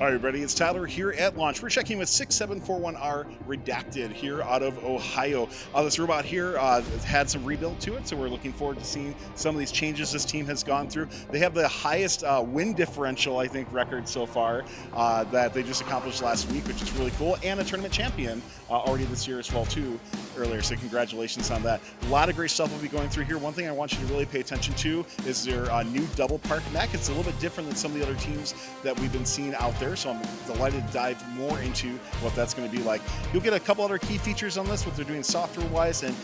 Hi everybody, it's Tyler here at launch. We're checking with 6741R redacted here out of Ohio. This robot here had some rebuild to it, so we're looking forward to seeing some of these changes this team has gone through. They have the highest win differential, I think, record so far that they just accomplished last week, which is really cool, and a tournament champion already this year as well too earlier, so congratulations on that. A lot of great stuff we'll be going through here. One thing I want you to really pay attention to is their new double park mech. It's a little bit different than some of the other teams that we've been seeing out there, so I'm delighted to dive more into what that's going to be like. You'll get a couple other key features on this, what they're doing software-wise, and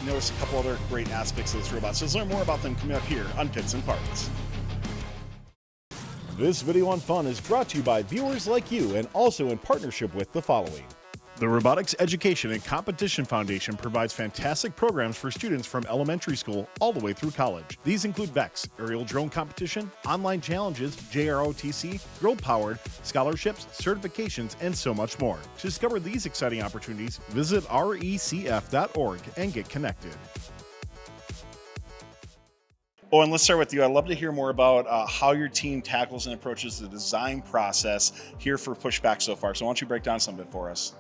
notice a couple other great aspects of this robot. So let's learn more about them coming up here on Pits and Parts. This video on fun is brought to you by viewers like you and also in partnership with the following. The Robotics Education and Competition Foundation provides fantastic programs for students from elementary school all the way through college. These include VEX, aerial drone competition, online challenges, JROTC, drill-powered, scholarships, certifications, and so much more. To discover these exciting opportunities, visit recf.org and get connected. Oh, and let's start with you. I'd love to hear more about how your team tackles and approaches the design process here for Pushback so far. So why don't you break down some of it for us?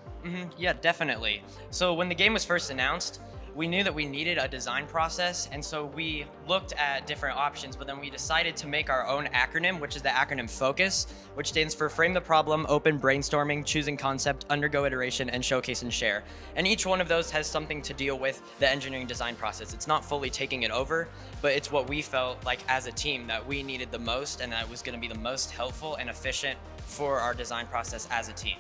Yeah, definitely. So when the game was first announced, we knew that we needed a design process, and so we looked at different options, but then we decided to make our own acronym, which is the acronym FOCUS, which stands for Frame the Problem, Open Brainstorming, Choosing Concept, Undergo Iteration, and Showcase and Share. And each one of those has something to deal with the engineering design process. It's not fully taking it over, but it's what we felt like as a team that we needed the most, and that was going to be the most helpful and efficient for our design process as a team.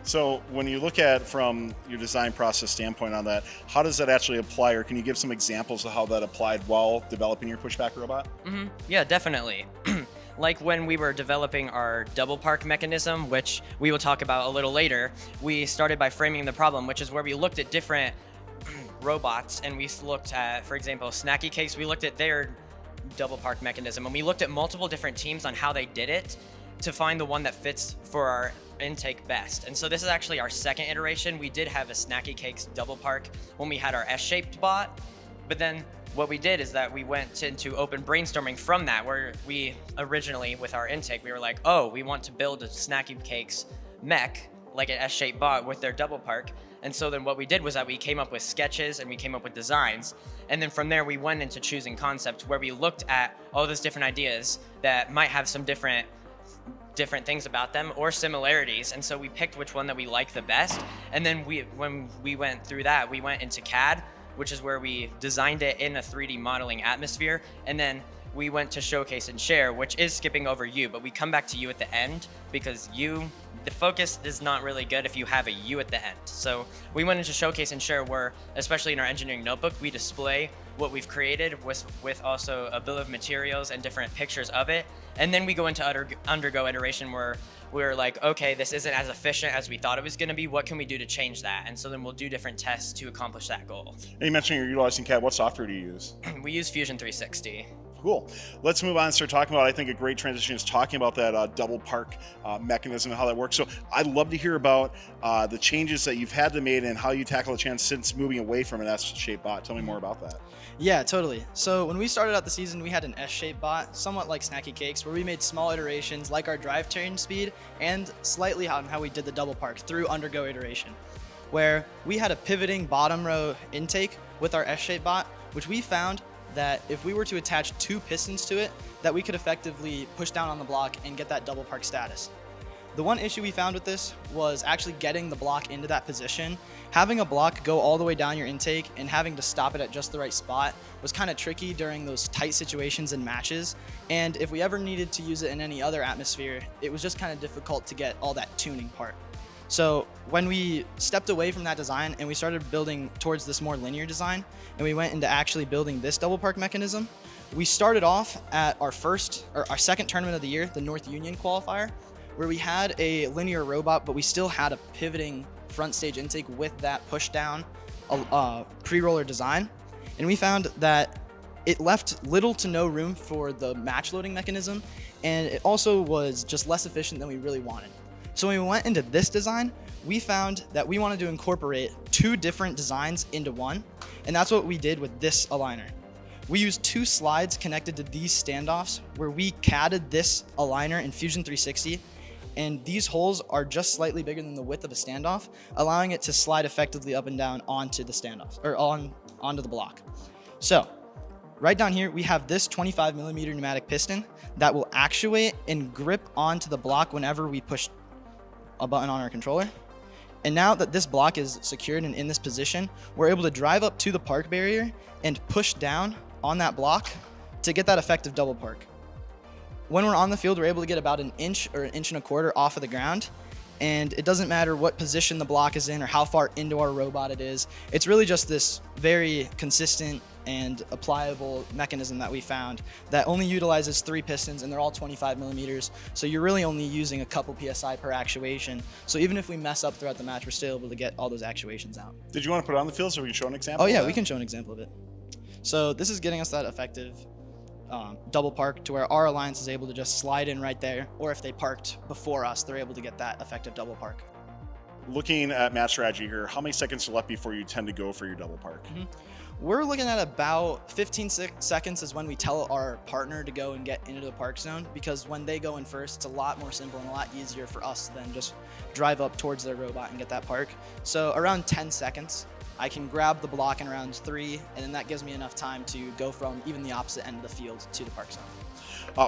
So when you look at from your design process standpoint on that, how does that actually apply, or can you give some examples of how that applied while developing your Pushback robot? Yeah, definitely. Like when we were developing our double park mechanism, which we will talk about a little later, we started by framing the problem, which is where we looked at different robots, and we looked at, for example, Snacky Cakes, we looked at their double park mechanism, and we looked at multiple different teams on how they did it to find the one that fits for our intake best. And so this is actually our second iteration. We did have a Snacky Cakes double park when we had our S-shaped bot, but then what we did is that we went into open brainstorming from that, where we originally, with our intake, we were like, oh, we want to build a Snacky Cakes mech, like an S-shaped bot with their double park. And so then what we did was that we came up with sketches and we came up with designs. And then from there, we went into choosing concepts, where we looked at all those different ideas that might have some different things about them or similarities, and so we picked which one that we like the best. And then when we went through that, we went into CAD, which is where we designed it in a 3D modeling atmosphere, and then we went to Showcase and Share, which is skipping over you, but we come back to you at the end because the focus is not really good if you have a U at the end. So we went into Showcase and Share, where, especially in our engineering notebook, we display what we've created with also a bill of materials and different pictures of it. And then we go into undergo iteration, where we're like, okay, this isn't as efficient as we thought it was going to be. What can we do to change that? And so then we'll do different tests to accomplish that goal. And you mentioned you're utilizing CAD. What software do you use? We use Fusion 360. Cool. Let's move on and start talking about, I think a great transition is talking about that double park mechanism and how that works. So I'd love to hear about the changes that you've had to make and how you tackle the chance since moving away from an S-shaped bot. Tell me more about that. Yeah, totally. So when we started out the season, we had an S-shaped bot, somewhat like Snacky Cakes, where we made small iterations like our drive train speed and slightly on how we did the double park through undergo iteration, where we had a pivoting bottom row intake with our S-shaped bot, which we found that if we were to attach 2 pistons to it, that we could effectively push down on the block and get that double park status. The one issue we found with this was actually getting the block into that position. Having a block go all the way down your intake and having to stop it at just the right spot was kind of tricky during those tight situations and matches. And if we ever needed to use it in any other atmosphere, it was just kind of difficult to get all that tuning part. So when we stepped away from that design and we started building towards this more linear design, and we went into actually building this double park mechanism, we started off at our second tournament of the year, the North Union qualifier, where we had a linear robot, but we still had a pivoting front stage intake with that push down pre-roller design. And we found that it left little to no room for the match loading mechanism, and it also was just less efficient than we really wanted. So when we went into this design, we found that we wanted to incorporate 2 different designs into one, and that's what we did with this aligner. We used 2 slides connected to these standoffs, where we CAD'd this aligner in Fusion 360 and these holes are just slightly bigger than the width of a standoff, allowing it to slide effectively up and down onto the standoff, or onto the block. So right down here, we have this 25mm pneumatic piston that will actuate and grip onto the block whenever we push a button on our controller. And now that this block is secured and in this position, we're able to drive up to the park barrier and push down on that block to get that effective double park. When we're on the field, we're able to get about an inch or an inch and a quarter off of the ground. And it doesn't matter what position the block is in or how far into our robot it is. It's really just this very consistent and applicable mechanism that we found that only utilizes 3 pistons, and they're all 25mm. So you're really only using a couple PSI per actuation. So even if we mess up throughout the match, we're still able to get all those actuations out. Did you want to put it on the field so we can show an example? Oh yeah, of that? we can show an example of it. So this is getting us that effective double park to where our alliance is able to just slide in right there, or if they parked before us, they're able to get that effective double park. Looking at match strategy here, how many seconds are left before you tend to go for your double park? We're looking at about 15 seconds is when we tell our partner to go and get into the park zone, because when they go in first, it's a lot more simple and a lot easier for us than just drive up towards their robot and get that park. So around 10 seconds, I can grab the block in round 3, and then that gives me enough time to go from even the opposite end of the field to the park zone.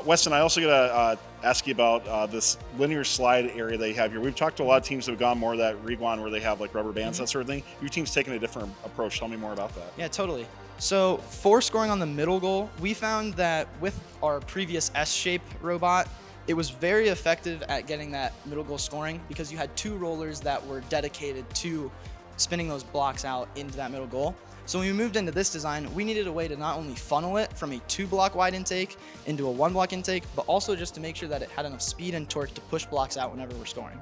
Weston, I also gotta ask you about this linear slide area they have here. We've talked to a lot of teams that have gone more that Reguan where they have like rubber bands, that sort of thing. Your team's taken a different approach. Tell me more about that. Yeah, totally. So for scoring on the middle goal, we found that with our previous S-shape robot, it was very effective at getting that middle goal scoring because you had 2 rollers that were dedicated to spinning those blocks out into that middle goal. So when we moved into this design, we needed a way to not only funnel it from a 2-block wide intake into a 1-block intake, but also just to make sure that it had enough speed and torque to push blocks out whenever we're scoring.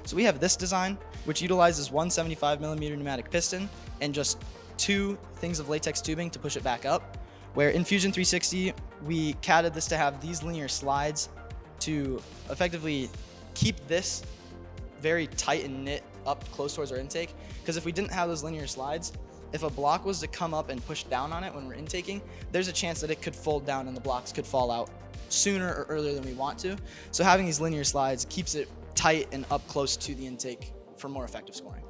So we have this design, which utilizes 175mm pneumatic piston and just 2 things of latex tubing to push it back up, where in Fusion 360, we catted this to have these linear slides to effectively keep this very tight and knit up close towards our intake. Because if we didn't have those linear slides, if a block was to come up and push down on it when we're intaking, there's a chance that it could fold down and the blocks could fall out sooner or earlier than we want to. So having these linear slides keeps it tight and up close to the intake for more effective scoring.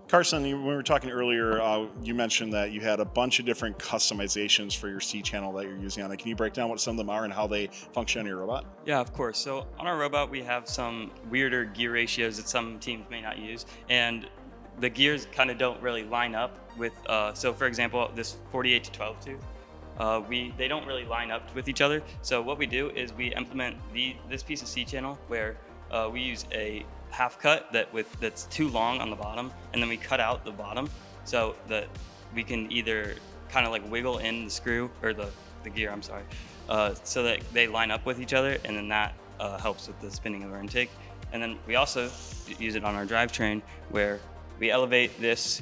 Carson, when we were talking earlier, you mentioned that you had a bunch of different customizations for your C channel that you're using on it. Can you break down what some of them are and how they function on your robot? Yeah, of course. So on our robot, we have some weirder gear ratios that some teams may not use, and the gears kind of don't really line up with, so for example, this 48 to 12 tube, they don't really line up with each other. So what we do is we implement this piece of C channel where we use a half cut that's too long on the bottom, and then we cut out the bottom so that we can either kind of like wiggle in the screw, or the gear, I'm sorry, so that they line up with each other, and then that helps with the spinning of our intake. And then we also use it on our drivetrain where we elevate this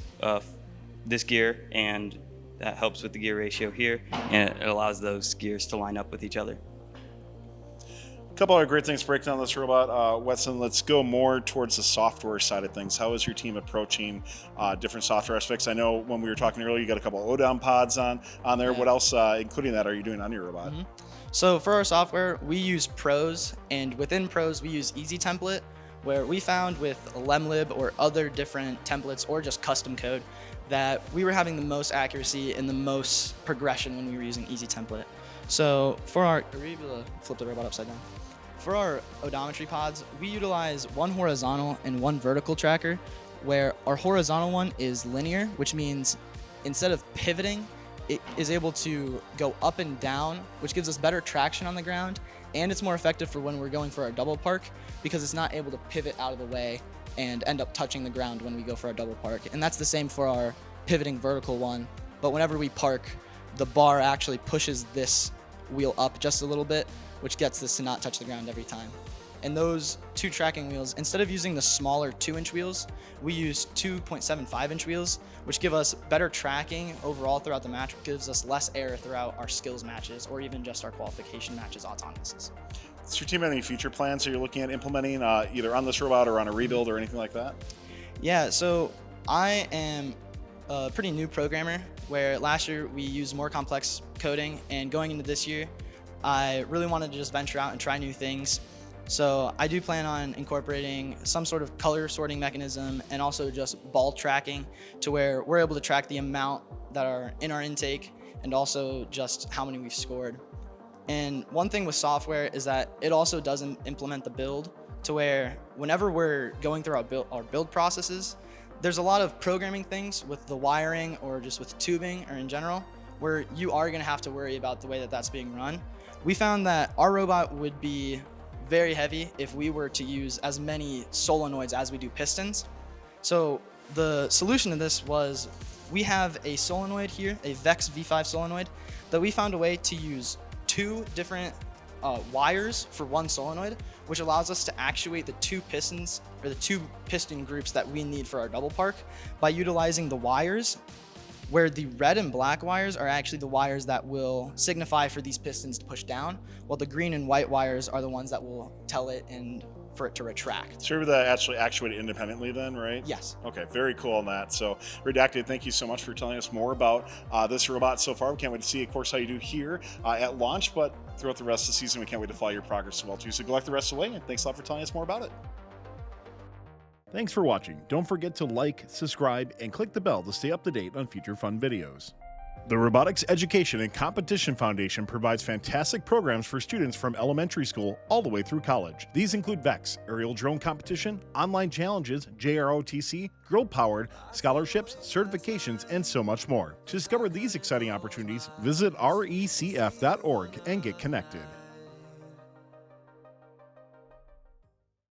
gear, and that helps with the gear ratio here, and it allows those gears to line up with each other. A couple other great things to break down this robot. Weston, let's go more towards the software side of things. How is your team approaching different software aspects? I know when we were talking earlier, you got a couple of ODOM pods on there. Yeah. What else, including that, are you doing on your robot? So for our software, we use Pros, and within Pros, we use Easy Template, where we found with Lemlib or other different templates or just custom code that we were having the most accuracy and the most progression when we were using Easy Template. So for our, are we able to flip the robot upside down? For our odometry pods, we utilize 1 horizontal and 1 vertical tracker, where our horizontal one is linear, which means instead of pivoting, it is able to go up and down, which gives us better traction on the ground, and it's more effective for when we're going for our double park because it's not able to pivot out of the way and end up touching the ground when we go for our double park. And that's the same for our pivoting vertical one, but whenever we park, the bar actually pushes this wheel up just a little bit, which gets this to not touch the ground every time. And those 2 tracking wheels, instead of using the smaller 2-inch wheels, we use 2.75-inch wheels, which give us better tracking overall throughout the match, which gives us less error throughout our skills matches or even just our qualification matches autonomouses. Does your team have any future plans that you're looking at implementing either on this robot or on a rebuild or anything like that? Yeah, so I am a pretty new programmer, where last year we used more complex coding, and going into this year, I really wanted to just venture out and try new things. So I do plan on incorporating some sort of color sorting mechanism and also just ball tracking to where we're able to track the amount that are in our intake and also just how many we've scored. And one thing with software is that it also doesn't implement the build to where whenever we're going through our build processes, there's a lot of programming things with the wiring or just with tubing or in general where you are going to have to worry about the way that that's being run. We found that our robot would be very heavy if we were to use as many solenoids as we do pistons. So the solution to this was we have a solenoid here, a Vex V5 solenoid, that we found a way to use 2 different wires for one solenoid, which allows us to actuate the 2 pistons or the 2 piston groups that we need for our double park by utilizing the wires, where the red and black wires are actually the wires that will signify for these pistons to push down, while the green and white wires are the ones that will tell it and for it to retract. So you're able to actually actuate it independently then, right? Yes. Okay, very cool on that. So Redacted, thank you so much for telling us more about this robot so far. We can't wait to see, of course, how you do here at launch, but throughout the rest of the season, we can't wait to follow your progress as well too. So good luck the rest of the way, and thanks a lot for telling us more about it. Thanks for watching. Don't forget to like, subscribe, and click the bell to stay up to date on future fun videos. The Robotics Education and Competition Foundation provides fantastic programs for students from elementary school all the way through college. These include VEX, aerial drone competition, online challenges, JROTC, girl-powered, scholarships, certifications, and so much more. To discover these exciting opportunities, visit recf.org and get connected.